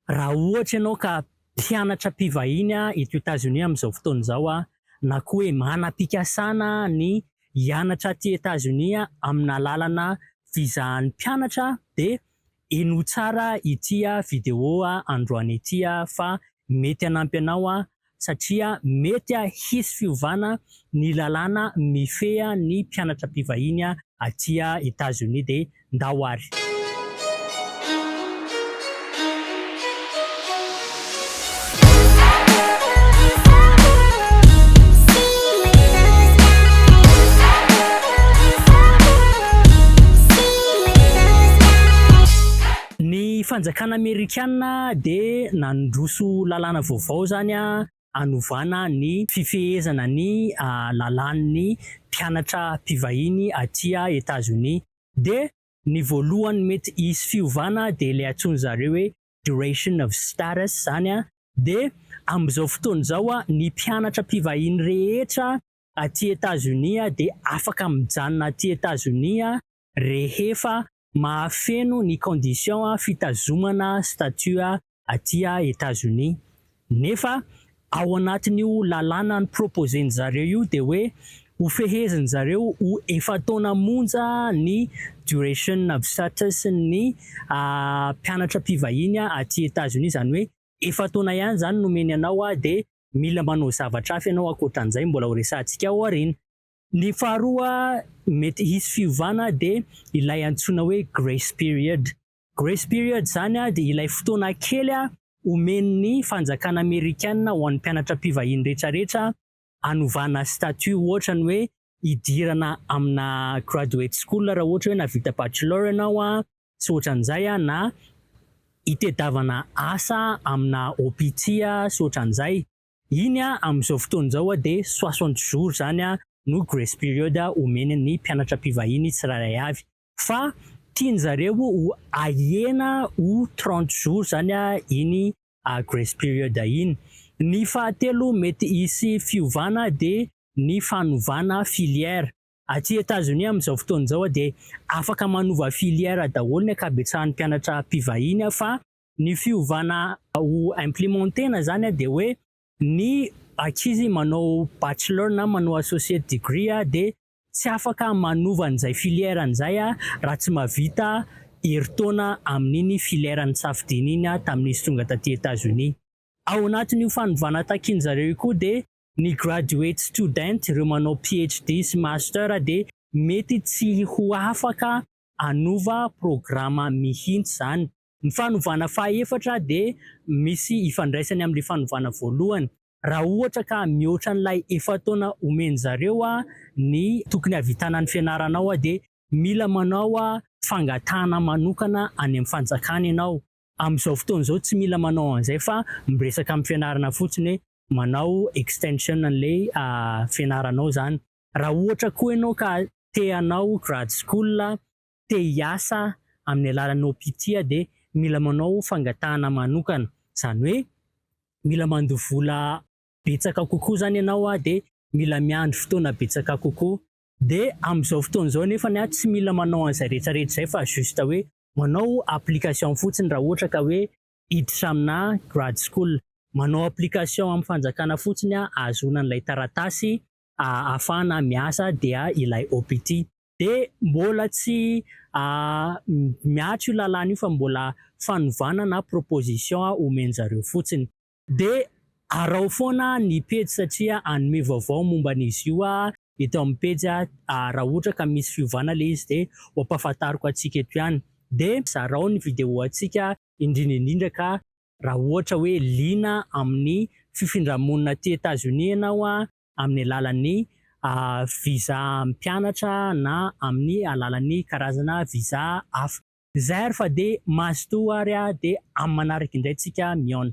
Raha ohatra ianao ka mpianatra mpivahiny eto États-Unis am'izao fotoana izao na koa hoe manam-pikasana ny hianatra aty États-Unis amina lalana vizahan'ny mpianatra de eno tsara ity vidéo androany ity fa mety hanampy anao satria mety hisy fiovana ny lalàna mifehy ny mpianatra mpivahiny aty États-Unis de ndahoary. Ny fanjakana Amerikanina de nandroso lalàna vaovao zany anovana ny fifehezana ny lalàn'ny mpianatra mpivahiny aty États-Unis de ny voalohany mety hisy fiovana de le antsoiny zareo hoe duration of status zany de am'izao fotoana izao ny mpianatra mpivahiny rehetra aty États-Unis de afaka mijanona aty États-Unis rehefa mahafeno ny condition fitazomana statut aty États-Unis. Nefa ao anatin'io lalàna ny proposeny zareo io de hoe ho fehezany zareo ho efa taona monja ny duration of status ny mpianatra mpivahiny aty États-Unis, zany hoe efa taona ihany zany nomeny anao de mila manao zavatra hafa ianao ankoatran'izay mbola ho resahantsika ao aoriana. Ny faharoa mety hisy fiovana de ilay antsoina hoe grace period. Grace period zany de ilay fotoana kely omen'ny fanjakana Amerikanina ho an'ny mpianatra mpivahiny rehetrarehetra anovana statut ohatrany hoe idirana amina graduate school raha ohatra hoe navita bachelor ianao sy ohatran'izay na itedavana asa amina OPT sy ohatran'izay. Iny am'izao fotoana izao de 60 jours zany no grace period omen'ny mpianatra mpivahiny tsirairay avy. Fa tiany zareo ho ahena ho 30 jours zany iny grace period iny. Ny fahatelo mety hisy fiovana de ny fanovana filière. Aty États-Unis am'izao fotoana izao de afaka manova filière daholo ny ankabetsahan'ny mpianatra mpivahiny fa ny fiovana ho implémentena zany de hoe ny ankizy manao bachelor na manao associate degree de tsy afaka manova an'izay filière an'izay raha tsy mahavita herintaona amin'iny filière nisafidiny iny tamin'izy tonga taty États-Unis. Ao anatin'io fanovana takiny zareo koa de ny graduate student ireo manao PhD sy master de mety tsy ho afaka anova programa mihitsy zany. Ny fanovana fahaefatra de misy ifandraisany amin'ilay fanovana voalohany. Raha ohatra ka mihoatra an'ilay efa taona omeny zareo ny tokony havitana ny fianaranao de mila manao fangatahana manokana any amin'ny fanjakana ianao. Am'izao fotoana izao tsy mila manao an'izay fa miresaka amin'ny fianarana fotsiny manao extension an'ilay fianaranao zany. Raha ohatra koa ianao ka te hanao grad school, te hiasa amin'ny alalan'ny OPT de mila manao fangatahana manokana. Zany hoe mila mandoha vola betsaka kokoa zany ianao de mila miandry fotoana betsaka kokoa. De am'izao fotoana izao nefa tsy mila manao an'izay rehetrarehetra zay fa juste hoe manao application fotsiny raha ohatra ka hoe hiditra amina grad school. Manao application amin'ny fanjakana fotsiny ahazoana an'ilay taratasy ahafahana miasa dia ilay OPT. De mbola tsy miatso io lalàna io fa mbola fanovana na proposition omeny zareo fotsiny. De arao foana ny pejy satria anome vaovao momba an'izy io eto amin'ny pejy raha ohatra ka misy fiovana le izy de ho ampahafantariko antsika eto ihany. De zarao ny vidéo antsika indrindra ka raha ohatra hoe liana amin'ny fifindramonina aty États-Unis ianao amin'ny alalan'ny visa mpianatra na amin'ny alalan'ny karazana visa hafa. Zay ary fa de mazotoa ary de amin'ny manaraka indray tsika miaona.